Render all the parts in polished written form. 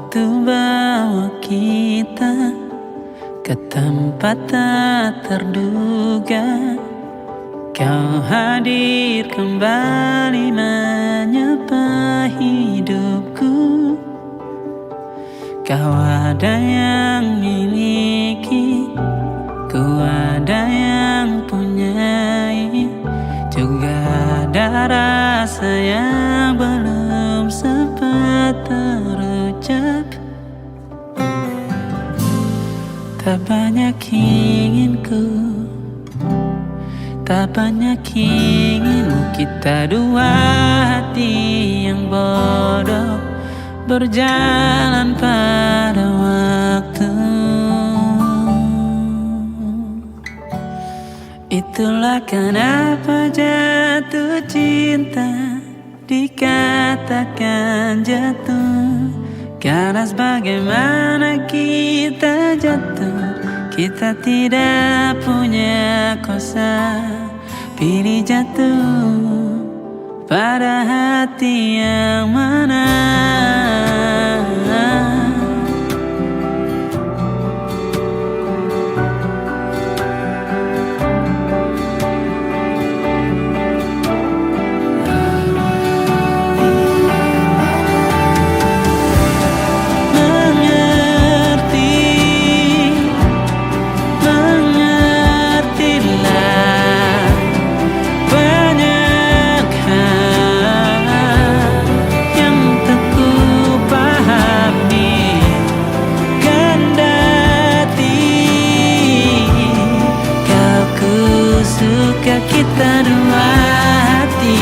Waktu bawa kita ke tempat tak terduga, kau hadir kembali menyapa hidupku. Kau ada yang miliki, ku ada yang punyai, juga ada rasa yang belum sempat terucap. Tak banyak inginku, tak banyak inginmu, kita dua hati yang bodoh berjalan pada waktu. Itulah kenapa jatuh cinta dikatakan jatuh, karena sebagaimana kita jatuh, kita tidak punya kuasa. Pilih jatuh pada hati yang mana. Kita dua hati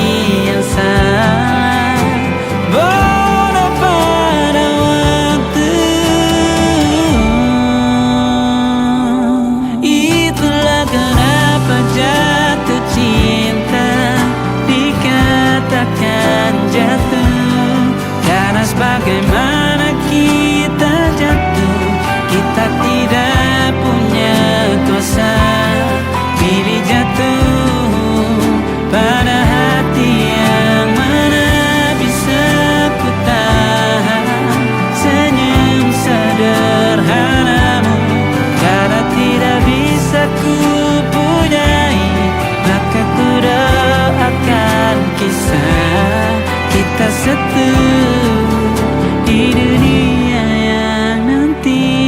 yang sama, bodoh pada waktu. Itulah kenapa jatuh cinta dikatakan jatuh, karena sebagaimana kita jatuh, kita tidak punya kuasa. Pilih jatuh pada hati yang mana. Bisa ku tahan senyum sederhanamu, karena tidak bisa ku punyai, maka ku doakan kisah kita satu di dunia yang nanti.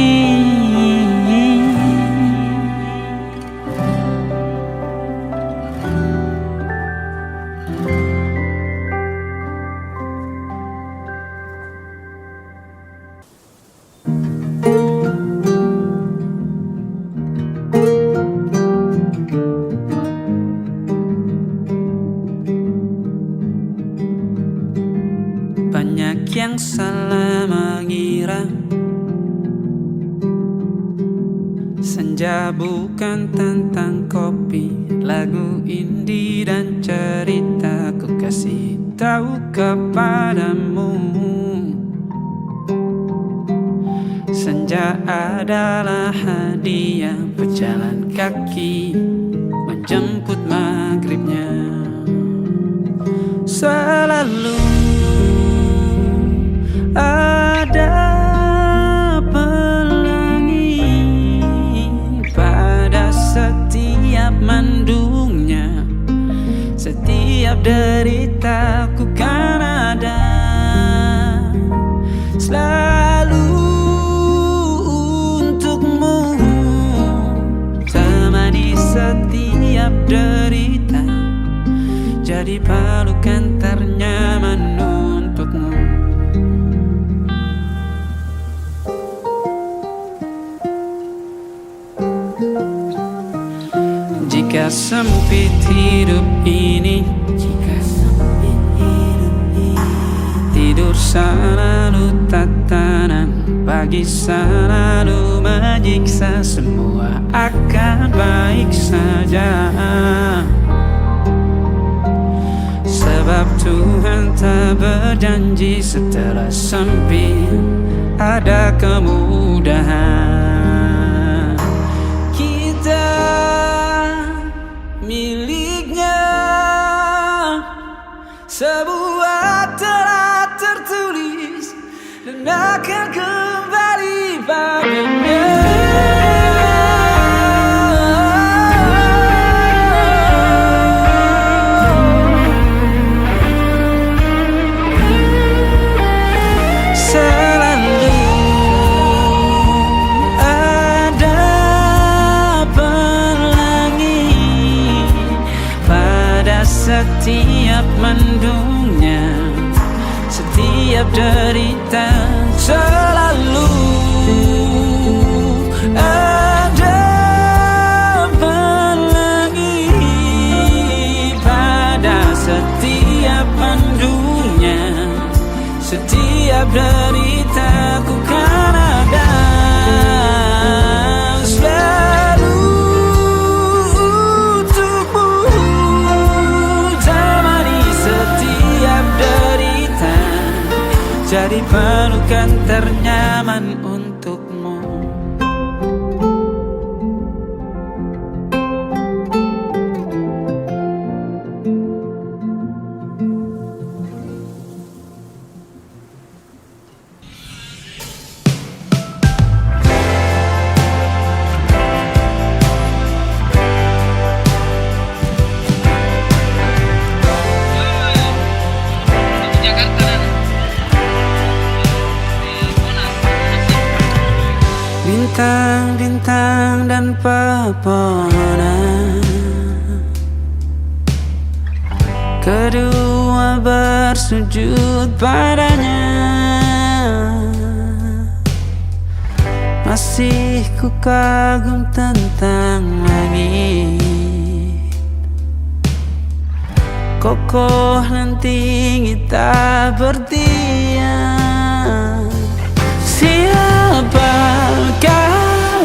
Banyak yang salah mengira senja bukan tentang kopi, lagu indie dan cerita. Ku kasih tahu kepadamu, senja adalah hadiah pejalan kaki menjemput maghribnya. Selalu ada pelangi pada setiap mendungnya, setiap deritaku kan ada selalu untukmu, temani setiap derita, jadi pelukan ternyaman untukmu. Jika sempit hidup ini, tidur selalu tatanan, pagi selalu menyiksa, semua akan baik saja. Sebab Tuhan tak berjanji setelah sempit ada kemudahan. Kita miliknya, sebuah telah tertulis dan akan pelukan ternyaman untukmu. Bintang-bintang dan pepohonan, kedua bersujud padanya. Masih ku kagum tentang langit, kokoh dan tinggi tak berdiam. Siapakah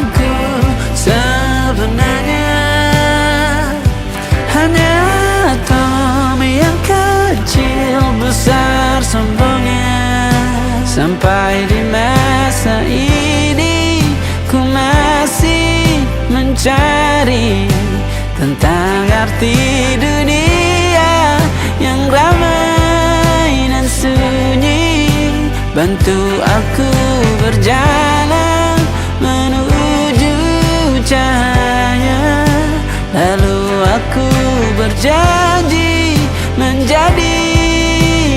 aku sebenarnya? Hanya atom yang kecil besar sombongnya. Sampai di masa ini ku masih mencari tentang arti dunia yang ramai dan sunyi. Bantu aku berjalan menuju cahaya, lalu aku berjanji menjadi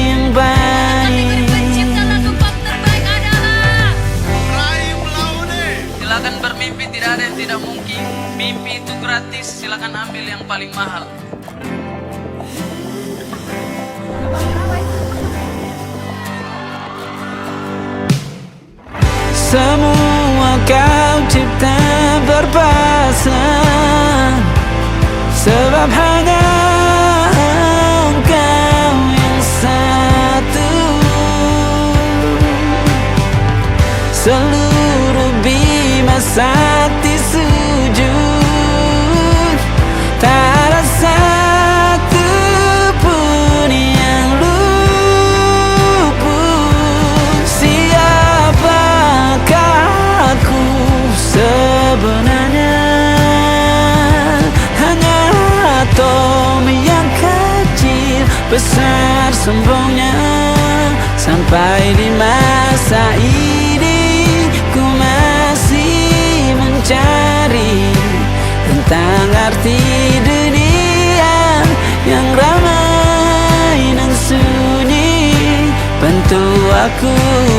yang baik. Pencipta lagu pop terbaik adalah Raim Laune. Silakan bermimpi, tidak ada yang tidak mungkin. Mimpi itu gratis, silakan ambil yang paling mahal. Semua kau cipta berpasang, sebab hanya engkau yang satu. Seluruh bima sakti sujud, tak ada satu pun yang luput. Siapakah aku sebenarnya? Hanya atom yang kecil besar sombongnya. Sampai di masa ini ku masih mencari tentang arti dunia yang ramai dan sunyi. Bantu aku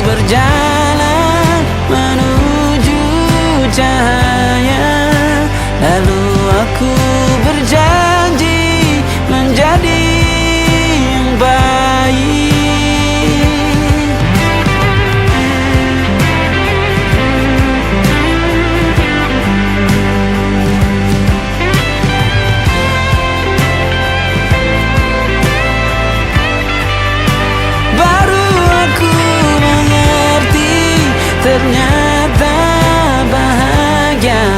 berjalan menuju cahaya, lalu aku berjanji menjadi yang baik. Baru aku mengerti, ternyata bahagia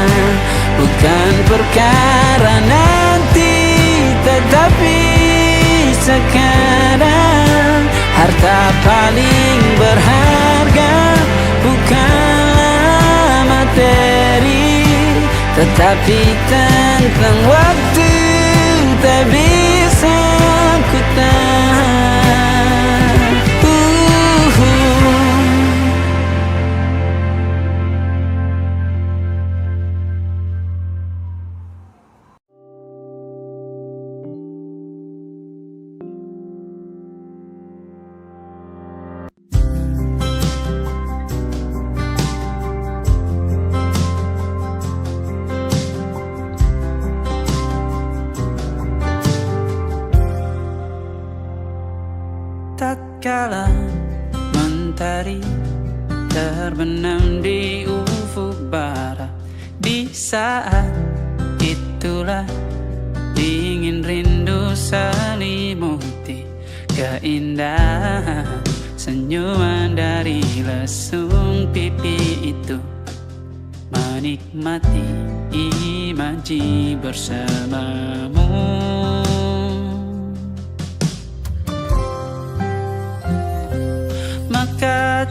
bukan perkara nanti, tetapi sekarang. Harta paling berharga bukanlah materi, tetapi tentang waktu tak bisa ku tahan. Tatkala mentari terbenam di ufuk barat, di saat itulah dingin rindu selimuti keindahan senyuman dari lesung pipi itu. Menikmati imaji bersamamu. Maka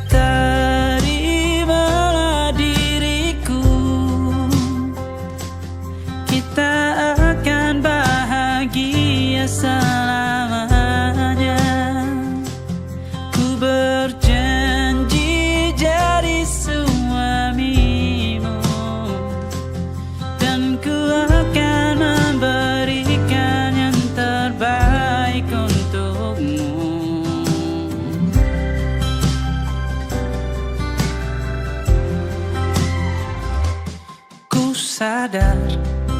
sadar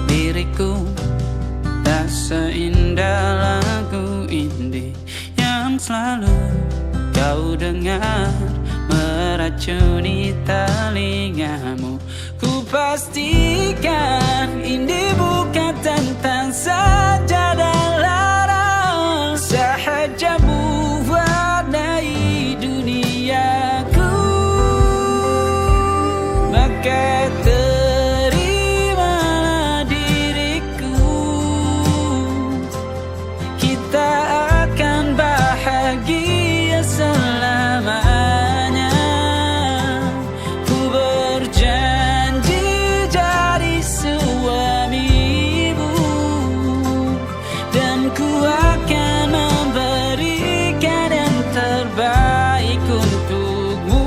diriku tak seindah lagu indie yang selalu kau dengar meracuni telingamu. Ku pastikan indie bukan tentang saja dan larang, sahaja mewarnai duniaku. Maka terimalah diriku, kita akan bahagia selamanya. Ku berjanji jadi suamimu, dan ku akan memberikan yang terbaik untukmu.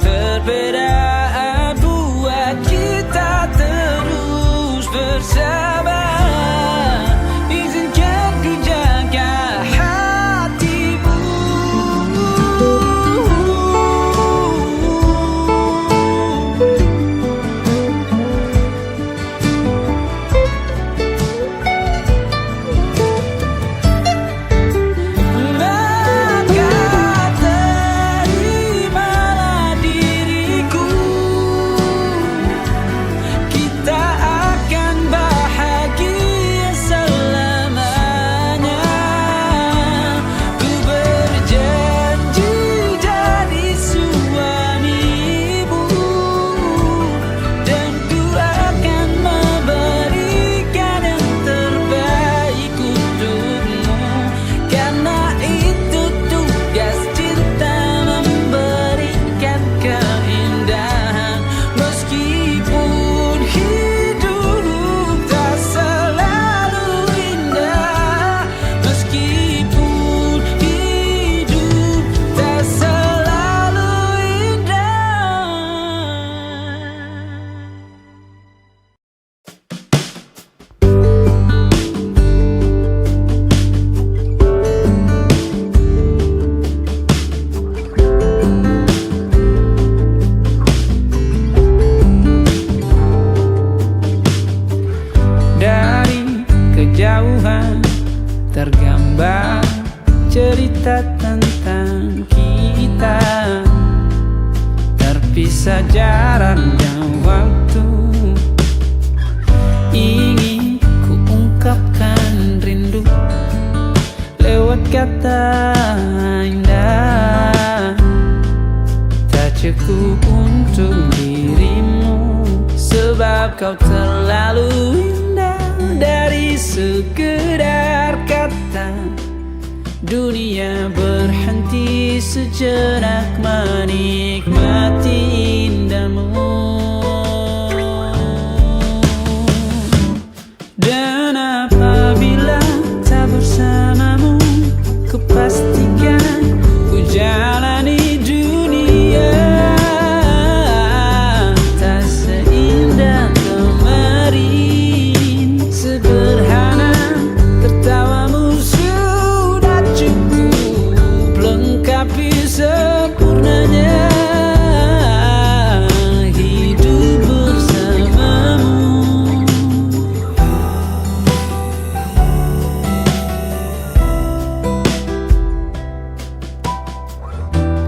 Perbedaan buat kita terus bersama. Izinkan ku jaga hatimu. Maka terimalah diriku, kita akan bahagia selamanya. Ku berjanji jadi suamimu, dan ku akan memberikan yang terbaik untukmu. Karena itu tugas cinta, memberikan keindahan. Meskipun hidup tak selalu indah, meskipun hidup tak selalu indah. Dari kejauhan tergambar cerita tentang kita, terpisah jarak dan waktu. Ingin ku ungkapkan rindu lewat kata indah, tak cukup untuk dirimu, sebab kau terlalu indah. Dari sekedar kata, dunia berhenti sejenak menikmati indahmu. Dan apabila tak bersamamu, ku pastikan ku jalani dunia tak seindah kemarin. Sederhana tertawamu sudah cukup lengkapi sempurnanya hidup bersamamu.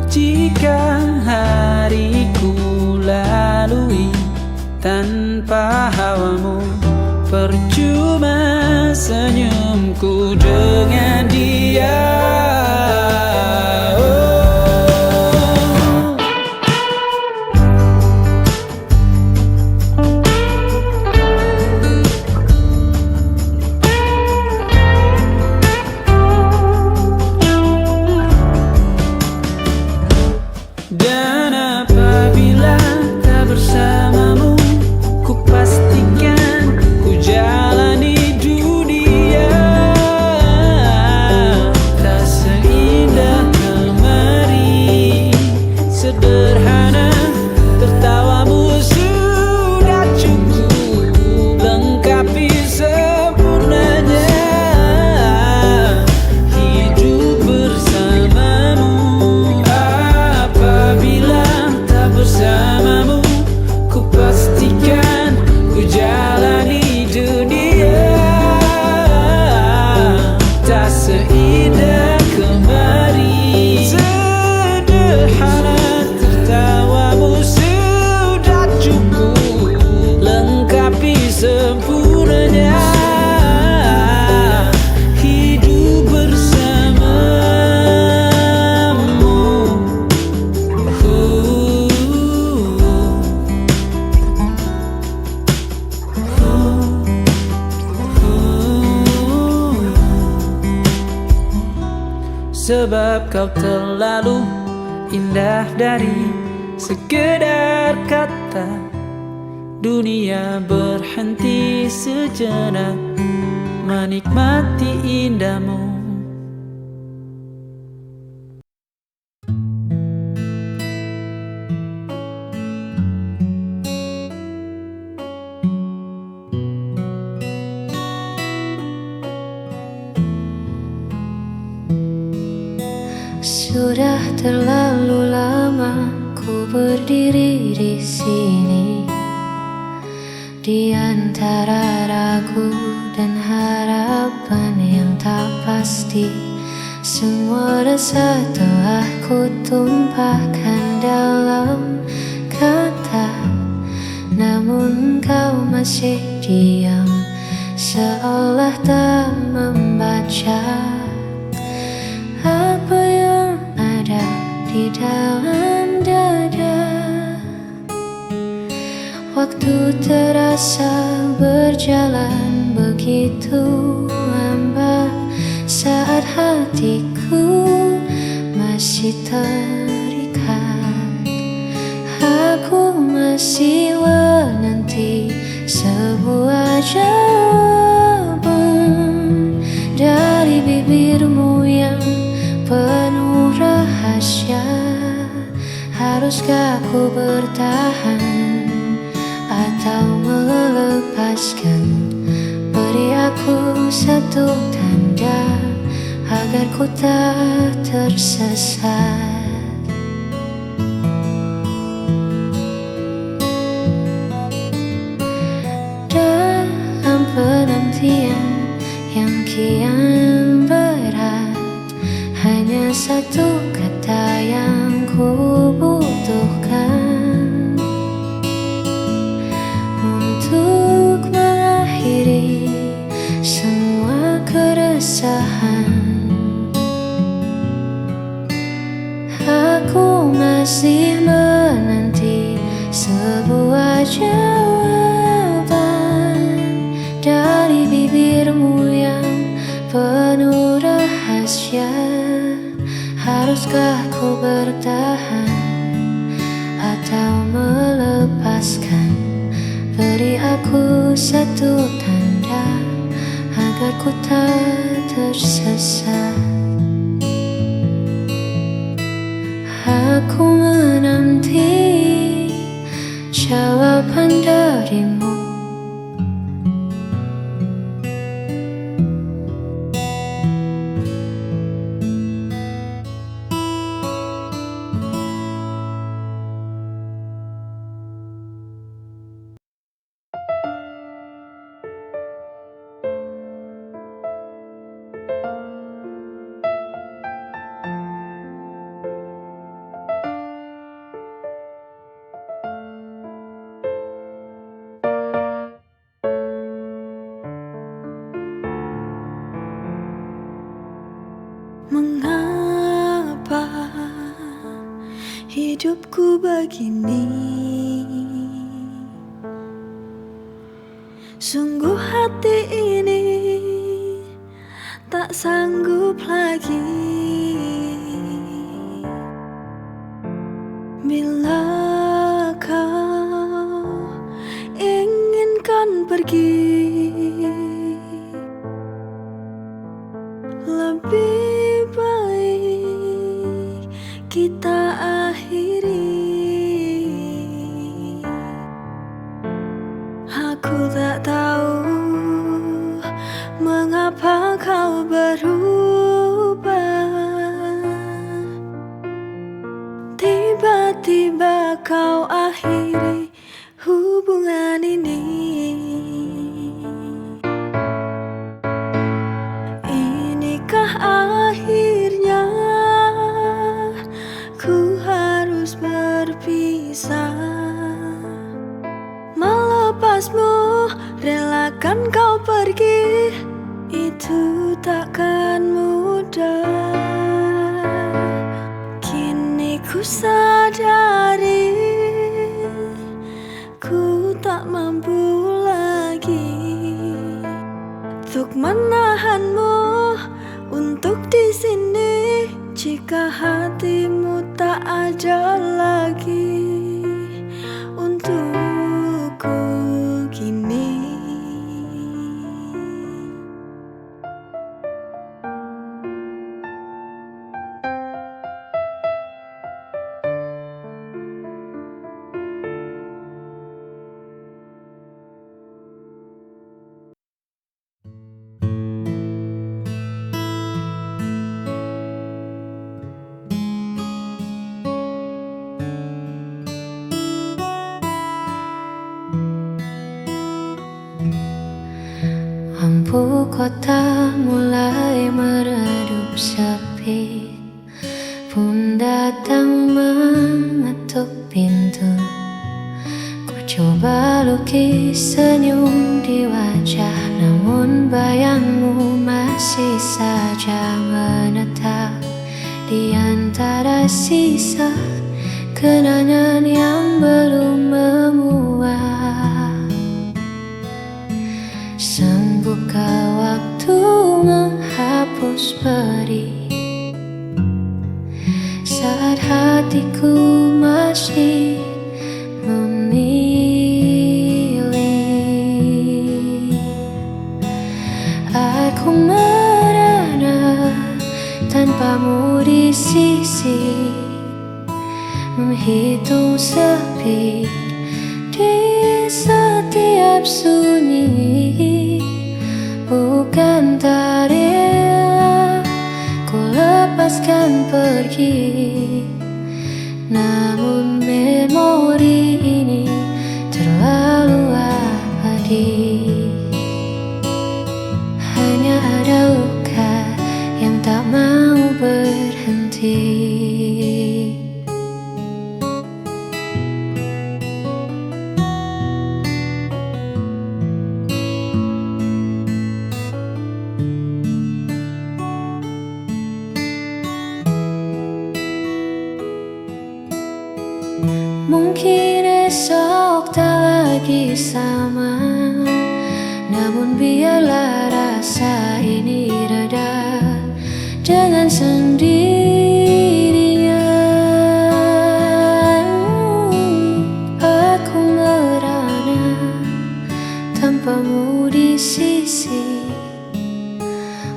Jika hariku lalui tanpa hawamu, percuma senyumku dengan dia. Dan apabila tak bersamamu, ku pastikan ku jalani dunia tak sebab kau terlalu indah dari sekedar kata. Dunia berhenti sejenak menikmati indahmu. Sudah terlalu lama ku berdiri di sini, di antara ragu dan harapan yang tak pasti. Semua rasa telah ku tumpahkan dalam kata, namun kau masih diam, seolah tak membaca apa yang ada di dalam dada. Waktu terasa berjalan begitu lambat, saat hatiku masih terikat. Aku masih menanti sebuah jawaban dari bibirmu yang penuh rahasia. Haruskah ku bertahan atau melepaskan? Beri aku satu tanda agar ku tak tersesat. Dalam penantian yang kian berat, hanya satu kata yang ku butuhkan untuk mengakhiri semua keresahan. Aku masih menanti sebuah jawaban dari bibirmu yang penuh rahasia. Haruskah ku bertahan atau melepaskan? Beri aku satu tanda agar ku tak tersesat. Aku menanti jawaban darimu. Mengapa hidupku begini? Sungguh hati ini tak sanggup lagi. Bila kau inginkan pergi, lebih baik kita akhiri. Aku tak tahu mengapa kau berubah. Tiba-tiba kau akhiri hubungan ini. Inikah akhirnya ku harus berpisah? Melepasmu, relakan kau pergi, itu takkan mudah. Kini ku sadari ku tak mampu lagi untuk menahanmu, untuk di sini Jika hatimu tak ada lagi untukku kini, lampu kota mulai meredup sepi, pun datang mengetuk pintu. Ku coba lukis senyum di wajah, namun bayangmu masih saja menetap di antara sisa kenangan yang belum memuat. Buka waktu menghapus pedih saat hatiku masih memilih. Aku merana tanpamu di sisi, menghitung sepi di setiap sunyi. Bukan tak rela ku lepaskan pergi, namun memori ini terlalu abadi. Hanya ada luka yang tak mau berhenti. Mungkin esok tak lagi sama, namun biarlah rasa ini reda dengan sendirinya. Aku merana tanpamu di sisi,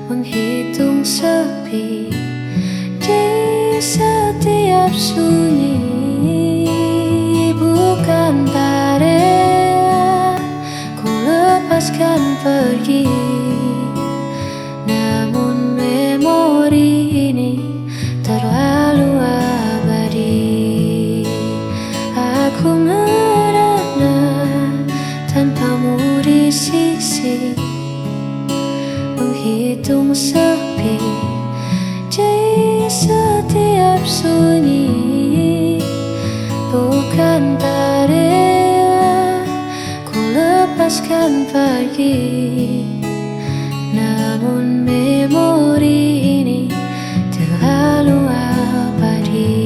menghitung sepi di setiap sunyi. Bukan tak rela ku lepaskan pergi, namun memori ini terlalu abadi. Aku merana tanpamu di sisi, menghitung sepi di setiap sunyi. Bukan tak rela ku lepaskan pergi, namun memori ini terlalu abadi.